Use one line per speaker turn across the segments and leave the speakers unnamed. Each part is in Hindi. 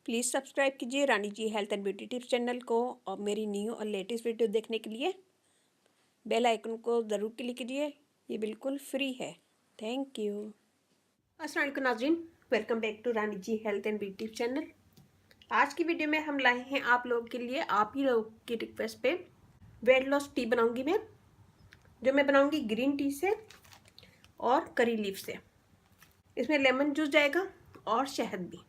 प्लीज़ सब्सक्राइब कीजिए Rani ji health and beauty tips channel को और मेरी न्यू और लेटेस्ट वीडियो देखने के लिए बेल आइकन को ज़रूर क्लिक कीजिए। ये बिल्कुल फ्री है। Thank you. अस्सलाम वालेकुम नाज़रीन, welcome back to Rani ji health and beauty tips channel. आज की वीडियो में हम लाए हैं आप लोगों के लिए, आप ही लोगों की रिक्वेस्ट पे वेट लॉस टी बनाऊंगी मैं, जो मैं बनाऊंगी ग्रीन टी से और करी लीफ से। इसमें लेमन जूस जाएगा और शहद भी।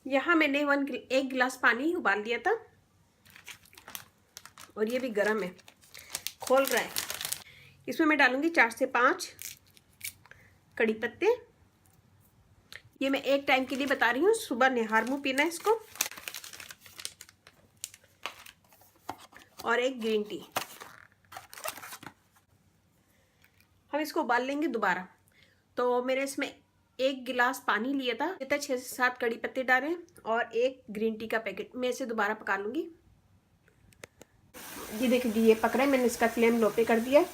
यहाँ मैंने एक गिलास पानी उबाल दिया था और ये भी गर्म है, खोल रहा है। इसमें मैं डालूंगी 4 से 5 कड़ी पत्ते। ये मैं एक टाइम के लिए बता रही हूँ, सुबह निहार मुँह पीना है इसको। और एक ग्रीन टी। हम इसको उबाल लेंगे दोबारा। तो मैंने इसमें एक गिलास पानी लिया था, 6 से 7 कड़ी पत्ते डाले और एक ग्रीन टी का पैकेट। मैं इसे दोबारा पका लूंगी। ये देखिए जी, ये पक रहा है। मैंने इसका फ्लेम लो पे कर दिया है।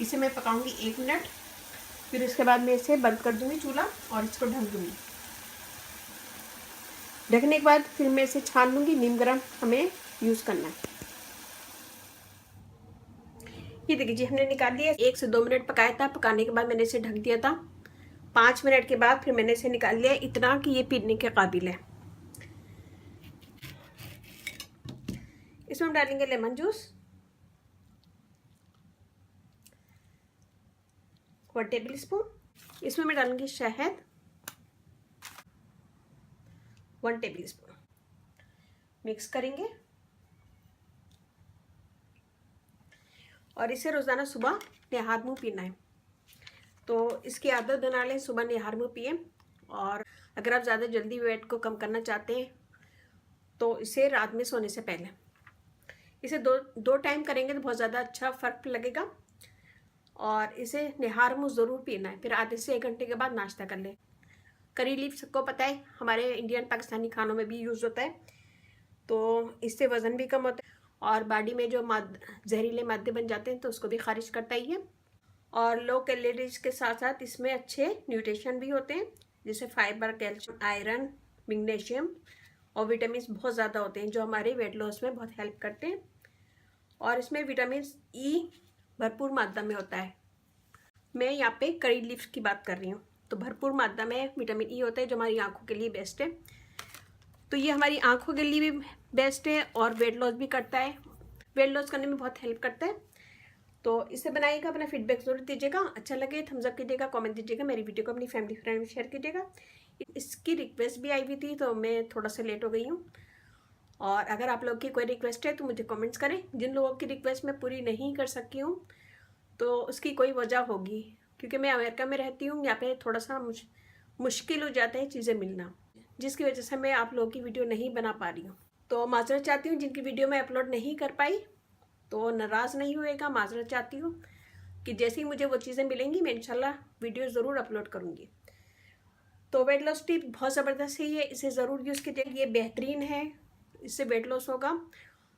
इसे मैं पकाऊंगी 1 मिनट, फिर उसके बाद मैं इसे बंद कर दूंगी चूल्हा और इसको ढक दूंगी। ढकने के बाद फिर मैं इसे छान लूंगी। नीम गर्म हमें यूज़ करना है। ये देखिए जी, हमने निकाल लिया। 1 से 2 मिनट पकाया था। पकाने के बाद मैंने इसे ढक दिया था। 5 मिनट के बाद फिर मैंने इसे निकाल लिया, इतना कि ये पीने के काबिल है। इसमें हम डालेंगे लेमन जूस 1 टेबल स्पून। इसमें मैं डालूंगी शहद 1 टेबल स्पून। मिक्स करेंगे और इसे रोज़ाना सुबह निहार मुँह पीना है। तो इसकी आदत बना लें, सुबह निहार मुँह पिए। और अगर आप ज़्यादा जल्दी वेट को कम करना चाहते हैं तो इसे रात में सोने से पहले इसे दो टाइम करेंगे तो बहुत ज़्यादा अच्छा फ़र्क लगेगा। और इसे निहार मुँह ज़रूर पीना है। फिर आधे से 1 घंटे के बाद नाश्ता कर लें। करी लीफ सबको पता है, हमारे इंडियन पाकिस्तानी खानों में भी यूज़ होता है। तो इससे वज़न भी कम होता है और बॉडी में जो जहरीले मादे बन जाते हैं तो उसको भी खारिज करता ही है। और लो कैलोरीज के साथ साथ इसमें अच्छे न्यूट्रिशन भी होते हैं, जैसे फाइबर, कैल्शियम, आयरन, मैग्नीशियम और विटामिन बहुत ज़्यादा होते हैं, जो हमारे वेट लॉस में बहुत हेल्प करते हैं। और इसमें विटामिन ई भरपूर मात्रा में होता है। मैं यहाँ पे करी लीफ की बात कर रही हूँ। तो भरपूर मात्रा में विटामिन ई होता है, जो हमारी आँखों के लिए बेस्ट है। तो ये हमारी आँखों के लिए भी बेस्ट है और वेट लॉस भी करता है। वेट लॉस करने में बहुत हेल्प करता है। तो इसे बनाइएगा, अपना फीडबैक जरूर दीजिएगा। अच्छा लगे थम्स अप कीजिएगा, कमेंट दीजिएगा, मेरी वीडियो को अपनी फैमिली फ्रेंड में शेयर कीजिएगा। इसकी रिक्वेस्ट भी आई हुई थी तो मैं थोड़ा सा लेट हो गई हूँ। और अगर आप लोग की कोई रिक्वेस्ट है तो मुझे कमेंट्स करें। जिन लोगों की रिक्वेस्ट मैं पूरी नहीं कर सकी हूँ तो उसकी कोई वजह होगी, क्योंकि मैं अमेरिका में रहती हूँ। यहाँ पे थोड़ा सा मुश्किल हो जाता है चीज़ें मिलना, जिसकी वजह से मैं आप लोगों की वीडियो नहीं बना पा रही हूँ। तो माजरत चाहती हूँ जिनकी वीडियो मैं अपलोड नहीं कर पाई, तो नाराज़ नहीं हुएगा। माजरत चाहती हूँ कि जैसे ही मुझे वो चीज़ें मिलेंगी मैं इंशाल्लाह वीडियो ज़रूर अपलोड करूँगी। तो वेट लॉस टिप बहुत ज़बरदस्त है, ये इसे ज़रूर यूज़ कीजिए। ये बेहतरीन है, इससे वेट लॉस होगा।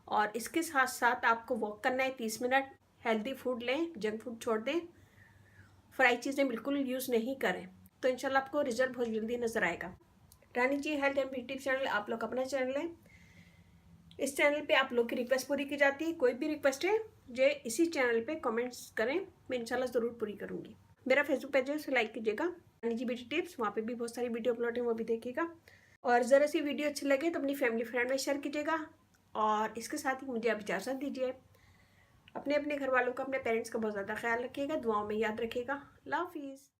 और इसके साथ साथ आपको वॉक करना है 30 मिनट। हेल्दी फूड लें, जंक फूड छोड़ दें, फ्राई चीज़ें बिल्कुल यूज़ नहीं करें। तो इंशाल्लाह आपको रिजल्ट बहुत जल्दी नज़र आएगा। रानी ji health and beauty channel आप लोग अपना चैनल है। इस चैनल पे आप लोग की रिक्वेस्ट पूरी की जाती है। कोई भी रिक्वेस्ट है जो इसी चैनल पे कमेंट्स करें, मैं इंशाल्लाह ज़रूर पूरी करूँगी। मेरा फेसबुक पेज है, उसे लाइक कीजिएगा, रानी जी ब्यूटी टिप्स। वहाँ पे भी बहुत सारी वीडियो अपलोड है, वो भी देखिएगा। और ज़रा सी वीडियो अच्छी लगे तो अपनी फैमिली फ्रेंड में शेयर कीजिएगा। और इसके साथ ही मुझे आप इजाज़त दीजिए। अपने अपने घर वालों का, अपने पेरेंट्स का बहुत ज़्यादा ख्याल रखिएगा, दुआओं में याद रखिएगा। अल्लाह हाफिज़।